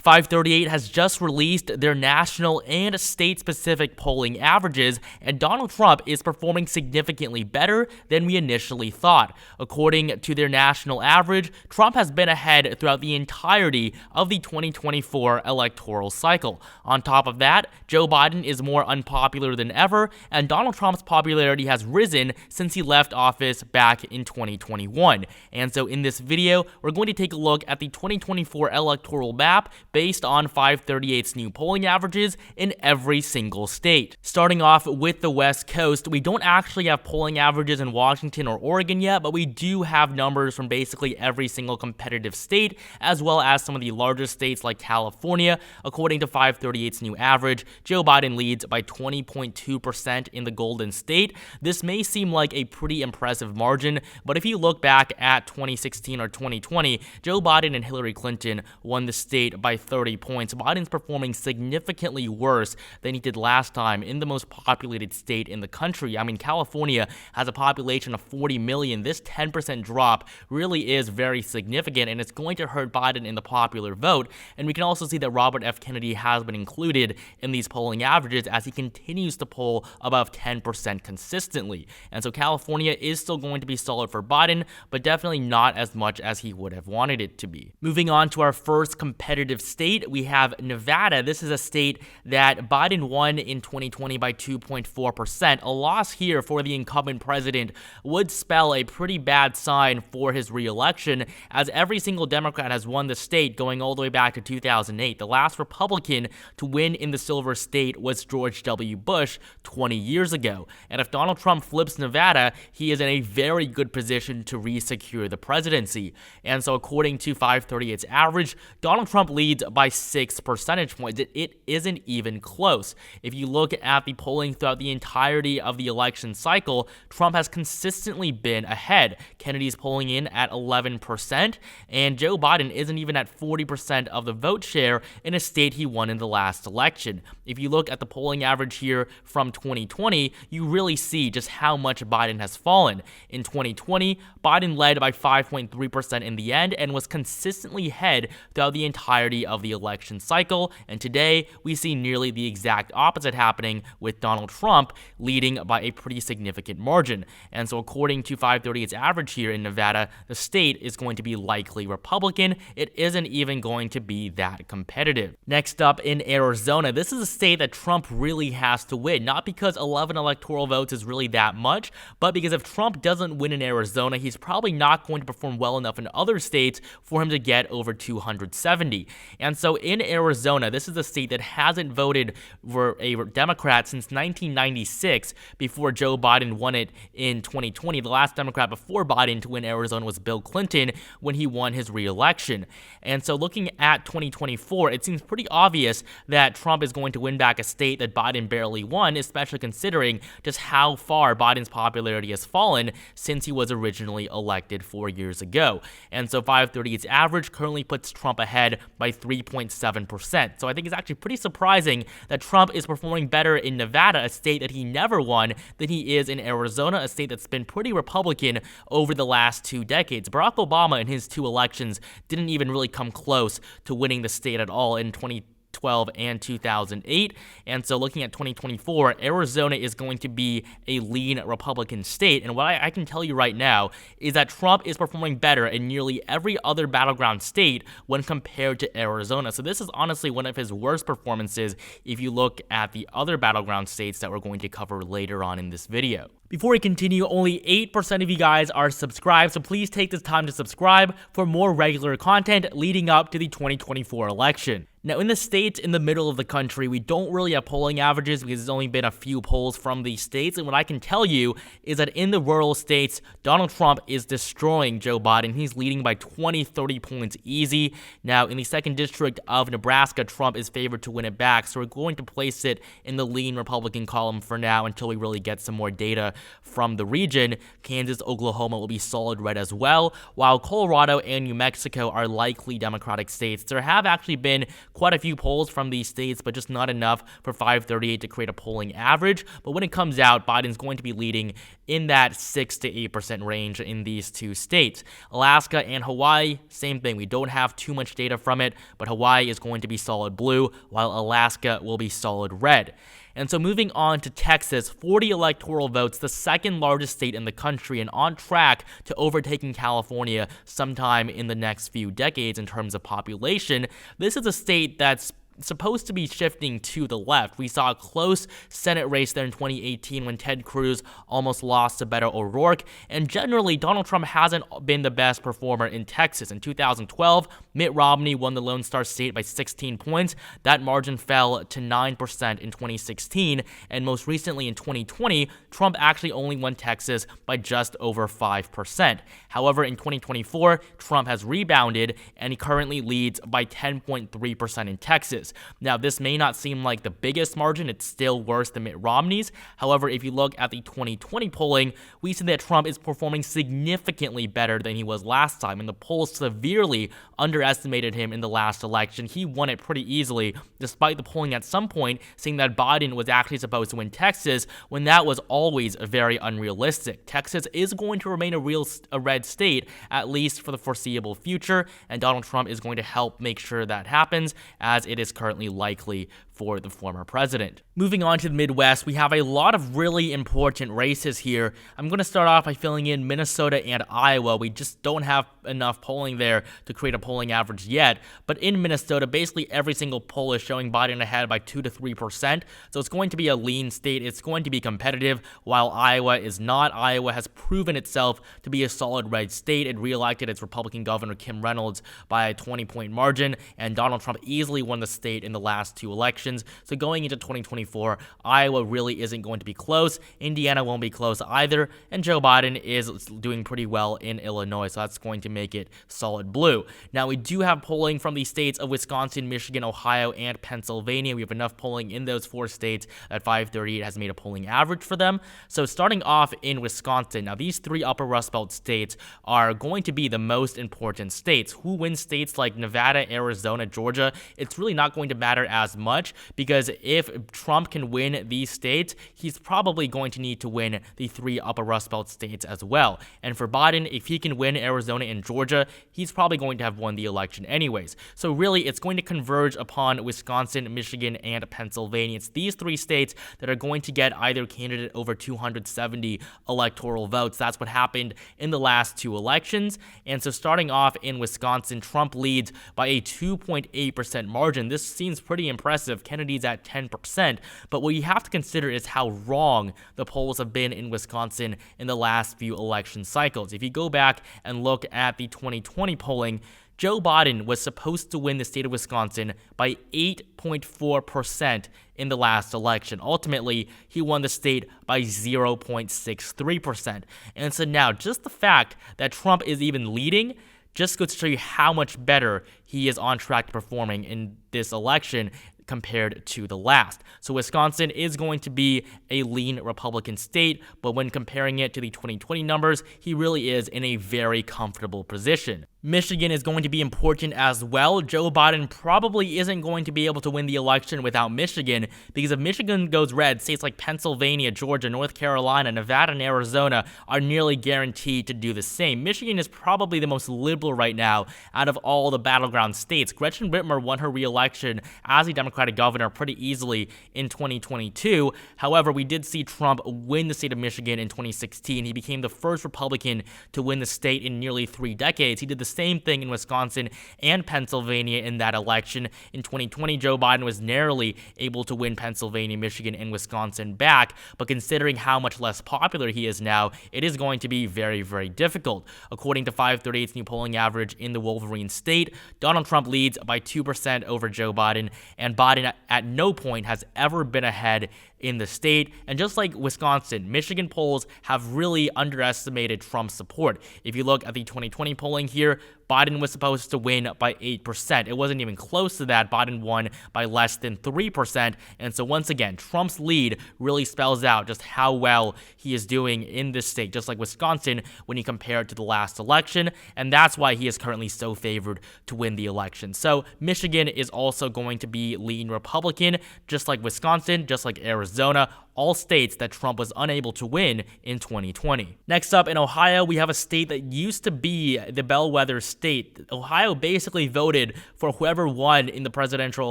FiveThirtyEight has just released their national and state-specific polling averages, and Donald Trump is performing significantly better than we initially thought. According to their national average, Trump has been ahead throughout the entirety of the 2024 electoral cycle. On top of that, Joe Biden is more unpopular than ever, and Donald Trump's popularity has risen since he left office back in 2021. And so in this video, we're going to take a look at the 2024 electoral map based on FiveThirtyEight's new polling averages in every single state. Starting off with the West Coast, we don't actually have polling averages in Washington or Oregon yet, but we do have numbers from basically every single competitive state, as well as some of the largest states like California. According to FiveThirtyEight's new average, Joe Biden leads by 20.2% in the Golden State. This may seem like a pretty impressive margin, but if you look back at 2016 or 2020, Joe Biden and Hillary Clinton won the state by 30 points. Biden's performing significantly worse than he did last time in the most populated state in the country. I mean, California has a population of 40 million. This 10% drop really is very significant, and it's going to hurt Biden in the popular vote. And we can also see that Robert F. Kennedy has been included in these polling averages as he continues to poll above 10% consistently. And so California is still going to be solid for Biden, but definitely not as much as he would have wanted it to be. Moving on to our first competitive state, we have Nevada. This is a state that Biden won in 2020 by 2.4%. A loss here for the incumbent president would spell a pretty bad sign for his re-election, as every single Democrat has won the state going all the way back to 2008. The last Republican to win in the Silver State was George W. Bush 20 years ago. And if Donald Trump flips Nevada, he is in a very good position to re-secure the presidency. And so according to FiveThirtyEight's average, Donald Trump leads by 6 percentage points. It isn't even close. If you look at the polling throughout the entirety of the election cycle, Trump has consistently been ahead. Kennedy's polling in at 11%, and Joe Biden isn't even at 40% of the vote share in a state he won in the last election. If you look at the polling average here from 2020, you really see just how much Biden has fallen. In 2020, Biden led by 5.3% in the end and was consistently ahead throughout the entirety of the election cycle, and today we see nearly the exact opposite happening with Donald Trump leading by a pretty significant margin. And so according to FiveThirtyEight's average here in Nevada, the state is going to be likely Republican. It isn't even going to be that competitive. Next up in Arizona, this is a state that Trump really has to win, not because 11 electoral votes is really that much, but because if Trump doesn't win in Arizona, he's probably not going to perform well enough in other states for him to get over 270. And so in Arizona, this is a state that hasn't voted for a Democrat since 1996 before Joe Biden won it in 2020. The last Democrat before Biden to win Arizona was Bill Clinton when he won his re-election. And so looking at 2024, it seems pretty obvious that Trump is going to win back a state that Biden barely won, especially considering just how far Biden's popularity has fallen since he was originally elected 4 years ago. And so FiveThirtyEight's average currently puts Trump ahead by 3.7%. So I think it's actually pretty surprising that Trump is performing better in Nevada, a state that he never won, than he is in Arizona, a state that's been pretty Republican over the last 2 decades. Barack Obama in his 2 elections didn't even really come close to winning the state at all in 2012 and 2008. And so looking at 2024, Arizona is going to be a lean Republican state. And what I can tell you right now is that Trump is performing better in nearly every other battleground state when compared to Arizona. So this is honestly one of his worst performances if you look at the other battleground states that we're going to cover later on in this video. Before we continue, only 8% of you guys are subscribed, so please take this time to subscribe for more regular content leading up to the 2024 election. Now, in the states in the middle of the country, we don't really have polling averages because there's only been a few polls from these states, and what I can tell you is that in the rural states, Donald Trump is destroying Joe Biden. He's leading by 20-30 points easy. Now, in the 2nd District of Nebraska, Trump is favored to win it back, so we're going to place it in the lean Republican column for now until we really get some more data from the region. Kansas, Oklahoma will be solid red as well, while Colorado and New Mexico are likely Democratic states. There have actually been quite a few polls from these states, but just not enough for 538 to create a polling average. But when it comes out, Biden's going to be leading in that 6 to 8% range in these two states. Alaska and Hawaii, same thing. We don't have too much data from it, but Hawaii is going to be solid blue, while Alaska will be solid red. And so moving on to Texas, 40 electoral votes, the second largest state in the country, and on track to overtaking California sometime in the next few decades in terms of population. This is a state that's supposed to be shifting to the left. We saw a close Senate race there in 2018 when Ted Cruz almost lost to Beto O'Rourke, and generally Donald Trump hasn't been the best performer in Texas. In 2012, Mitt Romney won the Lone Star State by 16 points. That margin fell to 9% in 2016, and most recently in 2020, Trump actually only won Texas by just over 5%. However, in 2024, Trump has rebounded, and he currently leads by 10.3% in Texas. Now, this may not seem like the biggest margin. It's still worse than Mitt Romney's. However, if you look at the 2020 polling, we see that Trump is performing significantly better than he was last time, and the polls severely underestimated him in the last election. He won it pretty easily, despite the polling at some point saying that Biden was actually supposed to win Texas, when that was always very unrealistic. Texas is going to remain a red state, at least for the foreseeable future, and Donald Trump is going to help make sure that happens, as it is currently likely for the former president. Moving on to the Midwest, we have a lot of really important races here. I'm going to start off by filling in Minnesota and Iowa. We just don't have enough polling there to create a polling average yet, but in Minnesota, basically every single poll is showing Biden ahead by 2 to 3%, so it's going to be a lean state. It's going to be competitive, while Iowa is not. Iowa has proven itself to be a solid red state. It reelected its Republican governor, Kim Reynolds, by a 20-point margin, and Donald Trump easily won the state in the last two elections. So going into 2024, Iowa really isn't going to be close. Indiana won't be close either, and Joe Biden is doing pretty well in Illinois, so that's going to make it solid blue. Now, we do have polling from the states of Wisconsin, Michigan, Ohio, and Pennsylvania. We have enough polling in those four states that 538 has made a polling average for them. So starting off in Wisconsin, now these three upper Rust Belt states are going to be the most important states. Who wins states like Nevada, Arizona, Georgia? It's really not going to matter as much, because if Trump can win these states, he's probably going to need to win the three upper Rust Belt states as well. And for Biden, if he can win Arizona and Georgia, he's probably going to have won the election anyways. So really, it's going to converge upon Wisconsin, Michigan, and Pennsylvania. It's these three states that are going to get either candidate over 270 electoral votes. That's what happened in the last two elections. And so starting off in Wisconsin, Trump leads by a 2.8% margin. This seems pretty impressive. Kennedy's at 10%, but what you have to consider is how wrong the polls have been in Wisconsin in the last few election cycles. If you go back and look at the 2020 polling, Joe Biden was supposed to win the state of Wisconsin by 8.4% in the last election. Ultimately, he won the state by 0.63%. And so now, just the fact that Trump is even leading just goes to show you how much better he is on track to performing in this election compared to the last. So Wisconsin is going to be a lean Republican state, but when comparing it to the 2020 numbers, he really is in a very comfortable position. Michigan is going to be important as well. Joe Biden probably isn't going to be able to win the election without Michigan, because if Michigan goes red, states like Pennsylvania, Georgia, North Carolina, Nevada, and Arizona are nearly guaranteed to do the same. Michigan is probably the most liberal right now out of all the battleground states. Gretchen Whitmer won her re-election as a Democratic governor pretty easily in 2022. However, we did see Trump win the state of Michigan in 2016. He became the first Republican to win the state in nearly 3 decades. He did the same thing in Wisconsin and Pennsylvania in that election. In 2020, Joe Biden was narrowly able to win Pennsylvania, Michigan, and Wisconsin back, but considering how much less popular he is now, it is going to be very, very difficult. According to 538's new polling average in the Wolverine state, Donald Trump leads by 2% over Joe Biden, and Biden at no point has ever been ahead in the state. And just like Wisconsin, Michigan polls have really underestimated Trump's support. If you look at the 2020 polling here, Biden was supposed to win by 8%. It wasn't even close to that. Biden won by less than 3%. And so once again, Trump's lead really spells out just how well he is doing in this state, just like Wisconsin when you compare it to the last election. And that's why he is currently so favored to win the election. So Michigan is also going to be lean Republican, just like Wisconsin, just like Arizona, all states that Trump was unable to win in 2020. Next up, in Ohio, we have a state that used to be the bellwether state. Ohio basically voted for whoever won in the presidential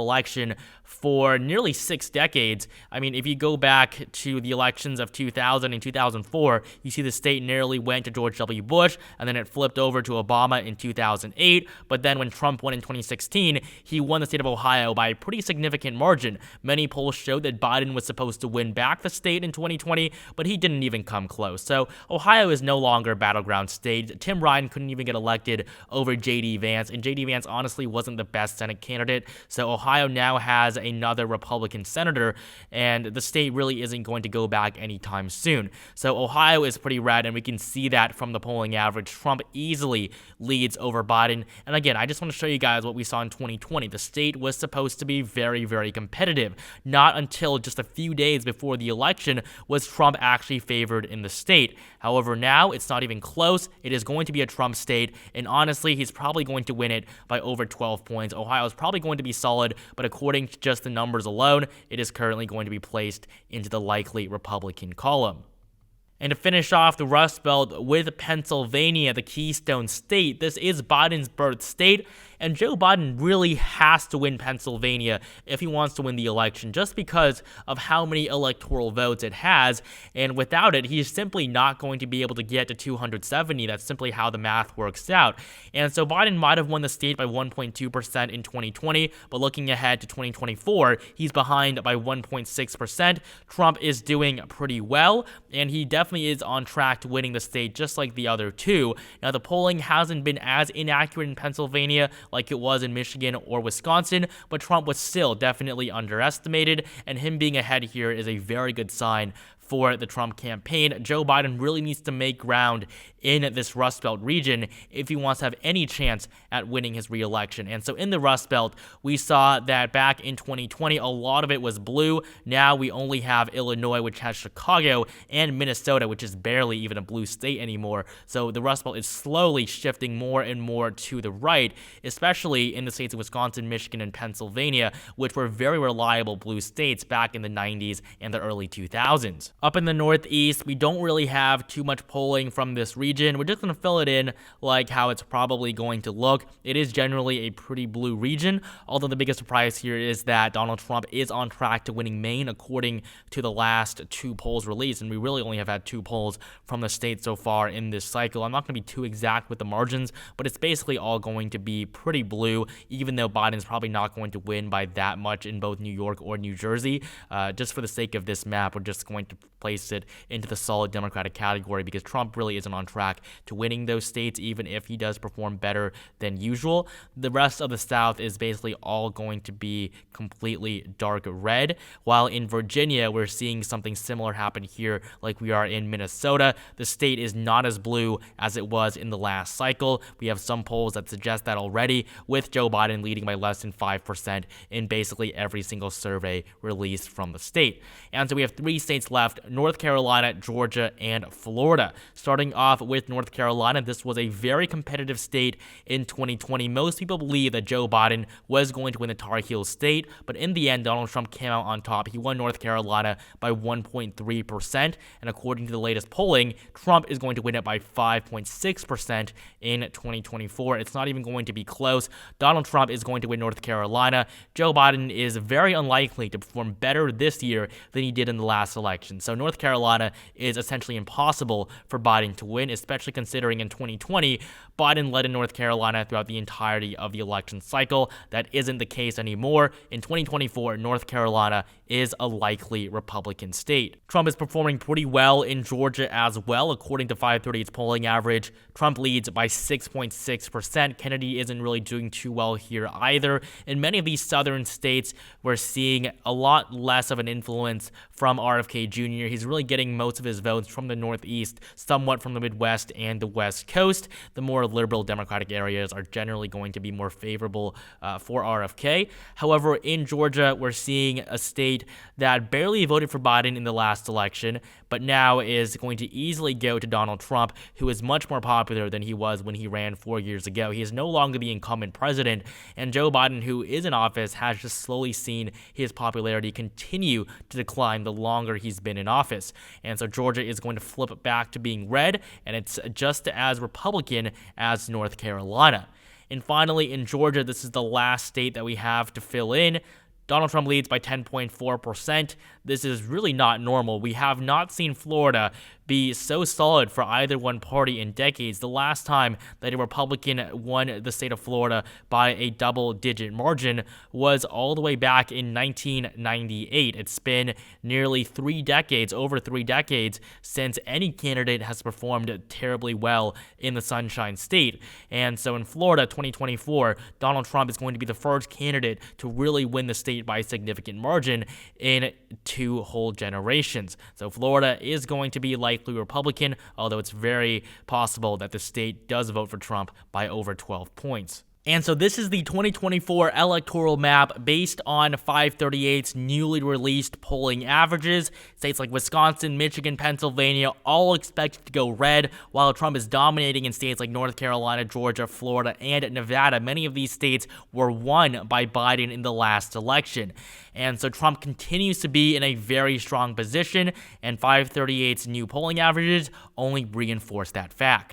election for nearly 6 decades. I mean, if you go back to the elections of 2000 and 2004, you see the state nearly went to George W. Bush, and then it flipped over to Obama in 2008. But then when Trump won in 2016, he won the state of Ohio by a pretty significant margin. Many polls showed that Biden was supposed to win back the state in 2020, but he didn't even come close. So Ohio is no longer a battleground state. Tim Ryan couldn't even get elected over J.D. Vance, and J.D. Vance honestly wasn't the best Senate candidate. So Ohio now has another Republican senator, and the state really isn't going to go back anytime soon. So Ohio is pretty red, and we can see that from the polling average. Trump easily leads over Biden. And again, I just want to show you guys what we saw in 2020. The state was supposed to be very, very competitive. Not until just a few days before the election was Trump actually favored in the state. However, now it's not even close. It is going to be a Trump state, and honestly, he's probably going to win it by over 12 points. Ohio is probably going to be solid, but according to just the numbers alone, it is currently going to be placed into the likely Republican column. And to finish off the Rust Belt with Pennsylvania, the Keystone State, this is Biden's birth state, and Joe Biden really has to win Pennsylvania if he wants to win the election, just because of how many electoral votes it has, and without it, he's simply not going to be able to get to 270. That's simply how the math works out. And so Biden might have won the state by 1.2% in 2020, but looking ahead to 2024, he's behind by 1.6%. Trump is doing pretty well, and he definitely is on track to winning the state just like the other two. Now, the polling hasn't been as inaccurate in Pennsylvania like it was in Michigan or Wisconsin, but Trump was still definitely underestimated, and him being ahead here is a very good sign for the Trump campaign. Joe Biden really needs to make ground in this Rust Belt region if he wants to have any chance at winning his re-election. And so in the Rust Belt, we saw that back in 2020, a lot of it was blue. Now we only have Illinois, which has Chicago, and Minnesota, which is barely even a blue state anymore. So the Rust Belt is slowly shifting more and more to the right, especially in the states of Wisconsin, Michigan, and Pennsylvania, which were very reliable blue states back in the 90s and the early 2000s. Up in the Northeast, we don't really have too much polling from this region. We're just going to fill it in like how it's probably going to look. It is generally a pretty blue region, although the biggest surprise here is that Donald Trump is on track to winning Maine according to the last 2 polls released, and we really only have had 2 polls from the state so far in this cycle. I'm not going to be too exact with the margins, but it's basically all going to be pretty blue, even though Biden's probably not going to win by that much in both New York or New Jersey. Just for the sake of this map, we're just going to place it into the solid Democratic category because Trump really isn't on track to winning those states, even if he does perform better than usual. The rest of the South is basically all going to be completely dark red, while in Virginia, we're seeing something similar happen here like we are in Minnesota. The state is not as blue as it was in the last cycle. We have some polls that suggest that already, with Joe Biden leading by less than 5% in basically every single survey released from the state. And so we have 3 states left: North Carolina, Georgia, and Florida. Starting off with North Carolina, this was a very competitive state in 2020. Most people believe that Joe Biden was going to win the Tar Heel state, but in the end, Donald Trump came out on top. He won North Carolina by 1.3%, and according to the latest polling, Trump is going to win it by 5.6% in 2024. It's not even going to be close. Donald Trump is going to win North Carolina. Joe Biden is very unlikely to perform better this year than he did in the last election. So North Carolina is essentially impossible for Biden to win, especially considering in 2020, Biden led in North Carolina throughout the entirety of the election cycle. That isn't the case anymore. In 2024, North Carolina is a likely Republican state. Trump is performing pretty well in Georgia as well. According to 538's polling average, Trump leads by 6.6%. Kennedy isn't really doing too well here either. In many of these southern states, we're seeing a lot less of an influence from RFK Jr. Jr., he's really getting most of his votes from the Northeast, somewhat from the Midwest and the West Coast. The more liberal Democratic areas are generally going to be more favorable for RFK. However, in Georgia, we're seeing a state that barely voted for Biden in the last election, but now is going to easily go to Donald Trump, who is much more popular than he was when he ran 4 years ago. He is no longer the incumbent president, and Joe Biden, who is in office, has just slowly seen his popularity continue to decline the longer he's been in office. And so Georgia is going to flip back to being red, and it's just as Republican as North Carolina. And finally, in Georgia, this is the last state that we have to fill in. Donald Trump leads by 10.4%. This is really not normal. We have not seen Florida be so solid for either one party in decades. The last time that a Republican won the state of Florida by a double-digit margin was all the way back in 1998. It's been nearly 3 decades, over 3 decades, since any candidate has performed terribly well in the Sunshine State. And so in Florida 2024, Donald Trump is going to be the first candidate to really win the state by a significant margin in 2 whole generations. So Florida is going to be likely Republican, although it's very possible that the state does vote for Trump by over 12 points. And so this is the 2024 electoral map based on 538's newly released polling averages. States like Wisconsin, Michigan, Pennsylvania, all expected to go red, while Trump is dominating in states like North Carolina, Georgia, Florida, and Nevada. Many of these states were won by Biden in the last election. And so Trump continues to be in a very strong position, and 538's new polling averages only reinforce that fact.